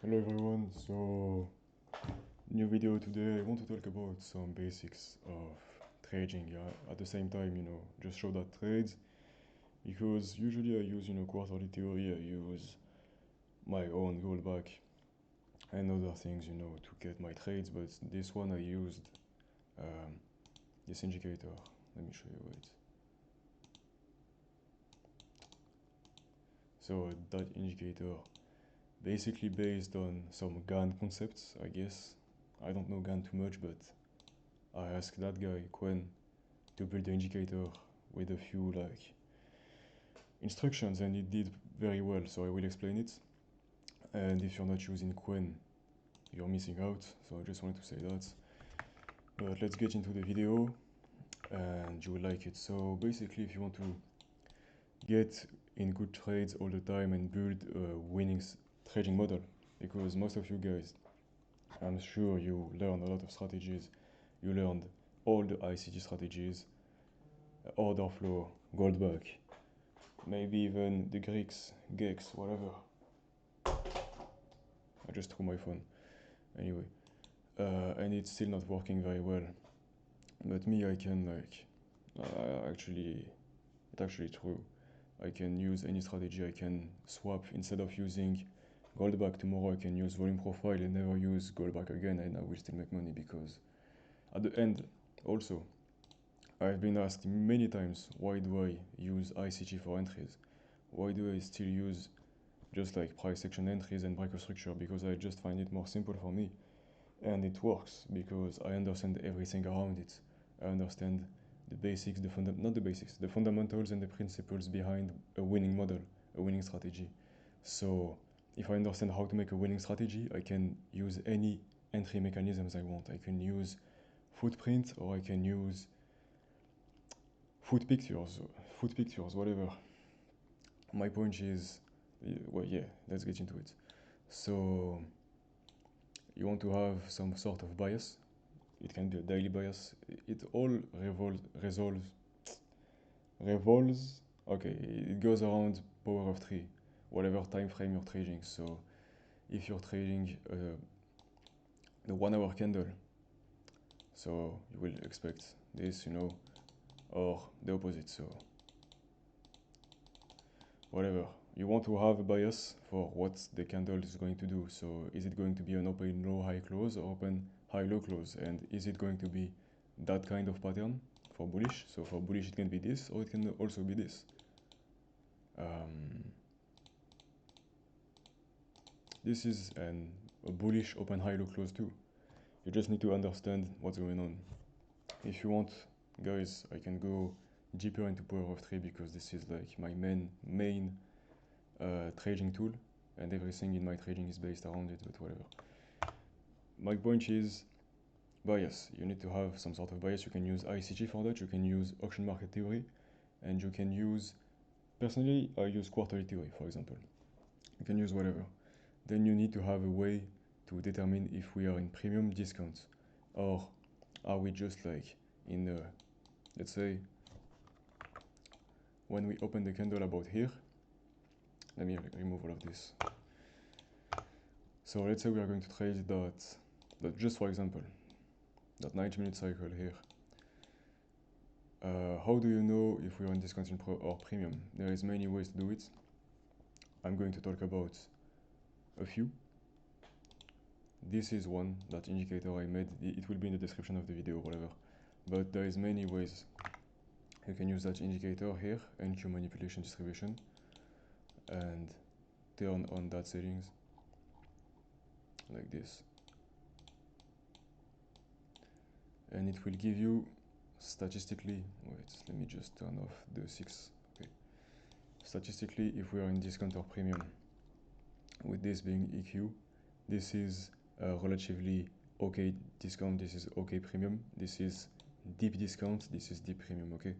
Hello everyone, so new video today. I want to talk about some basics of trading. At the same time, just show that trades, because usually I use, quarterly theory, I use my own rollback and other things, to get my trades, but this one I used um, this indicator. Let me show you it. So that indicator, basically based on some GAN concepts, I guess. I don't know GAN too much, but I asked that guy, Quen, to build the indicator with a few instructions, and it did very well, so I will explain it. And if you're not using Quen, you're missing out, so I just wanted to say that. But let's get into the video and you will like it. So basically, if you want to get in good trades all the time and build a winning trading model, because most of you guys, I'm sure you learned a lot of strategies. You learned all the ICT strategies, order flow, gold back, maybe even the Greeks, gex, whatever. I just threw my phone. Anyway, and it's still not working very well. But me, I can it's actually true. I can use any strategy. I can swap instead of using gold back tomorrow. I can use volume profile and never use gold back again, and I will still make money, because at the end, also, I've been asked many times, why do I use ICT for entries? Why do I still use just like price action entries and breakout structure? Because I just find it more simple for me, and it works because I understand everything around it. I understand the basics, not the basics, the fundamentals and the principles behind a winning model, a winning strategy. So if I understand how to make a winning strategy, I can use any entry mechanisms I want. I can use footprint, or I can use foot pictures, whatever. My point is, well, yeah, let's get into it. So you want to have some sort of bias. It can be a daily bias. It all revolves. Okay, it goes around power of three, whatever time frame you're trading. So if you're trading the 1 hour candle, so you will expect this, or the opposite. So whatever. You want to have a bias for what the candle is going to do. So is it going to be an open low high close, or open high low close? And is it going to be that kind of pattern for bullish? So for bullish it can be this, or it can also be this. This is a bullish open high low close too. You just need to understand what's going on. If you want, guys, I can go deeper into power of three, because this is like my main trading tool, and everything in my trading is based around it, but whatever. My point is bias. You need to have some sort of bias. You can use ICT for that, you can use auction market theory, and you can use, personally, I use quarterly theory, for example. You can use whatever. Then you need to have a way to determine if we are in premium, discount, or are we just like in a, let's say, when we open the candle about here. Let me remove all of this. So let's say we are going to trade that just for example, that 90-minute cycle here. How do you know if we are in discount or premium? There is many ways to do it. I'm going to talk about a few. This is one, that indicator I made. It will be in the description of the video, whatever. But there is many ways. You can use that indicator here, NQ manipulation distribution, and turn on that settings like this. And it will give you statistically, wait, let me just turn off the 6. Okay. Statistically, if we are in discount or premium, with this being EQ, this is relatively okay discount, this is okay premium, this is deep discount, this is deep premium. Okay,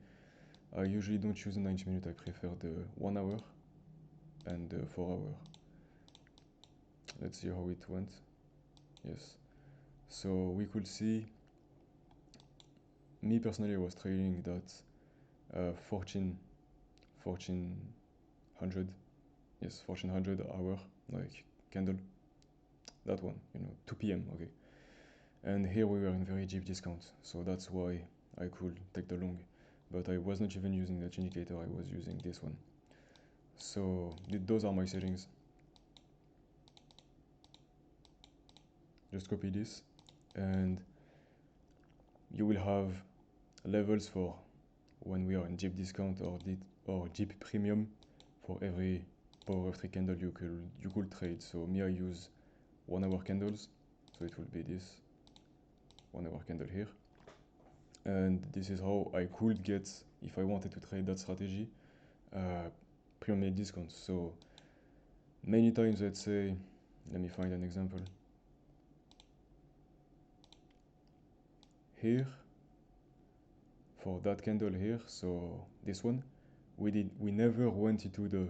I usually don't use the 90-minute, I prefer the 1 hour and the 4 hour. Let's see how it went. Yes, so we could see, me personally, I was trading that 1400, yes, 1400 hour like candle. that one, 2 p.m. Okay, and here we were in very deep discount, so that's why I could take the long, but I was not even using that indicator, I was using this one. So those are my settings. Just copy this, and you will have levels for when we are in deep discount or deep premium for every power of 3 candle you could trade. So me, I use 1 hour candles, so it will be this 1 hour candle here, and this is how I could get, if I wanted to trade that strategy, premium discounts. So many times, let's say, let me find an example here for that candle here. So this one, we never went into the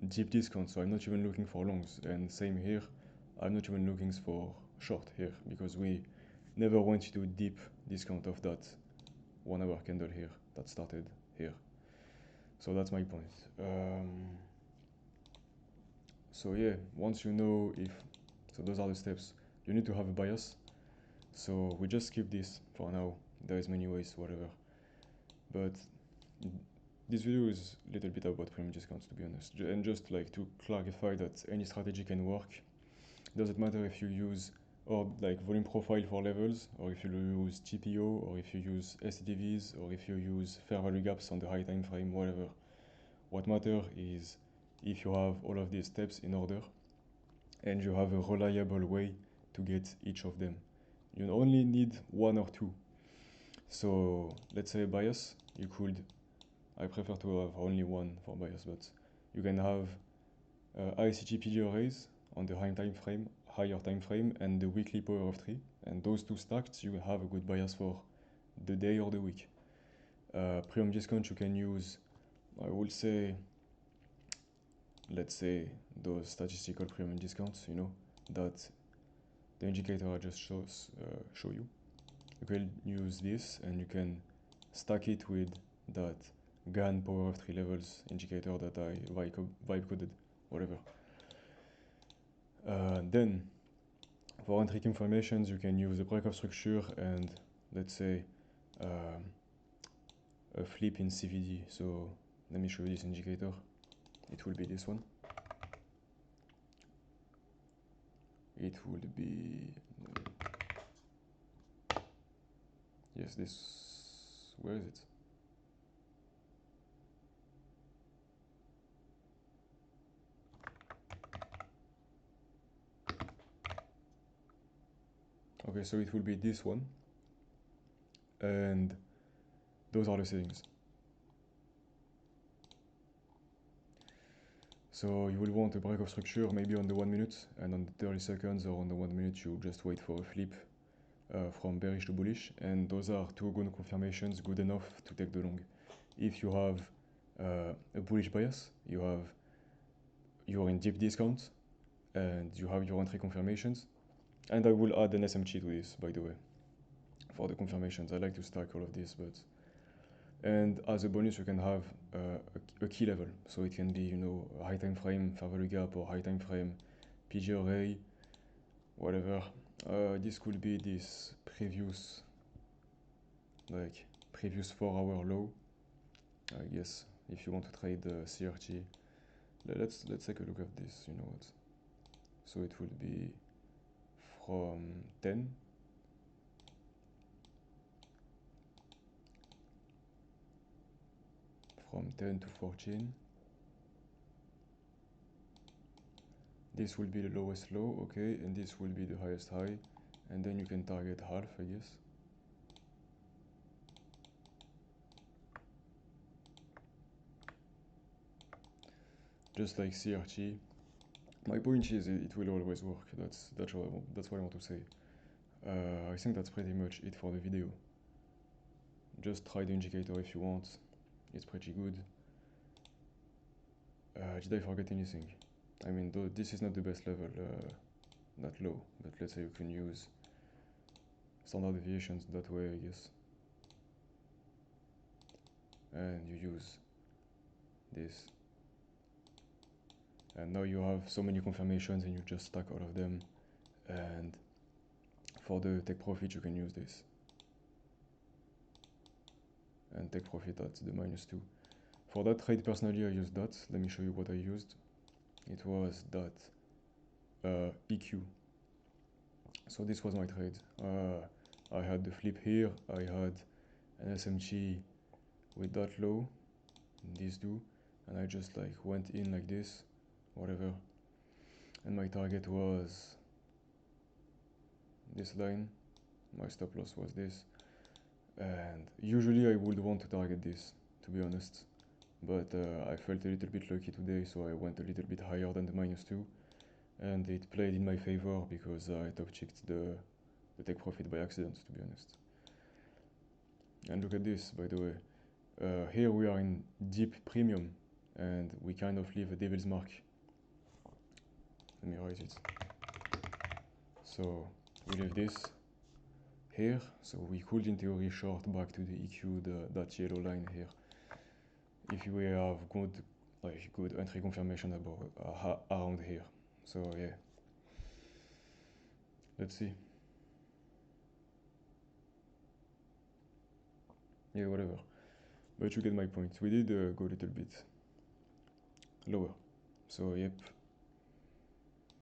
deep discount, so I'm not even looking for longs, and same here, I'm not even looking for short here, because we never went into deep discount of that 1 hour candle here that started here. So that's my point. So yeah, once you know so those are the steps. You need to have a bias, so we just skip this for now. There is many ways, whatever, but this video is a little bit about premium discounts, to be honest, and just like to clarify that any strategy can work. Doesn't matter if you use or like volume profile for levels, or if you use TPO, or if you use stdvs, or if you use fair value gaps on the high time frame, whatever. What matters is if you have all of these steps in order and you have a reliable way to get each of them. You only need 1 or 2. So let's say bias, I prefer to have only 1 for bias, but you can have ICT PG arrays on the higher time frame, and the weekly power of 3, and those two stacked, you have a good bias for the day or the week. Premium discount, you can use, I would say, let's say those statistical premium discounts, that the indicator I just show you. You can use this, and you can stack it with that GAN power of 3 levels indicator that I vibe coded, whatever. Then for entry confirmations, you can use the breakup structure and, let's say, a flip in CVD. So let me show you this indicator. It will be this one. It would be, yes, this, where is it? Okay, so it will be this one, and those are the settings. So you will want a breakup structure maybe on the 1 minute, and on the 30 seconds or on the 1 minute you just wait for a flip from bearish to bullish, and those are 2 good confirmations, good enough to take the long. If you have a bullish bias, you're in deep discount, and you have your entry confirmations, and I will add an SMT to this, by the way, for the confirmations. I like to stack all of this, and as a bonus, you can have a key level. So it can be, a high time frame fair value gap, or high time frame PG array, whatever. This could be this previous 4-hour low, I guess, if you want to trade the CRT. Let's take a look at this. You know what? So it will be from 10. From 10 to 14. This will be the lowest low, okay, and this will be the highest high, and then you can target half, I guess. Just like CRT. My point is it will always work. That's what I want to say. I think that's pretty much it for the video. Just try the indicator if you want. It's pretty good. Did I forget anything? I mean, this is not the best level, that low, but let's say you can use standard deviations that way, I guess. And you use this. And now you have so many confirmations, and you just stack all of them, And for the take profit, you can use this. And take profit at the -2. For that trade, personally, I used that. Let me show you what I used. It was that EQ. So this was my trade. I had the flip here. I had an SMG with that low, these two, and I just like went in like this, whatever. And my target was this line. My stop loss was this. And usually I would want to target this, to be honest. But I felt a little bit lucky today, so I went a little bit higher than the -2. And it played in my favor because I top-checked the take profit by accident, to be honest. And look at this, by the way. Here we are in deep premium, and we kind of leave a devil's mark. Let me write it. So we leave this here, so we could in theory short back to the EQ, that yellow line here, if we have good entry confirmation about around here. So yeah, let's see. Yeah, whatever. But you get my point. We did go a little bit lower. So yep,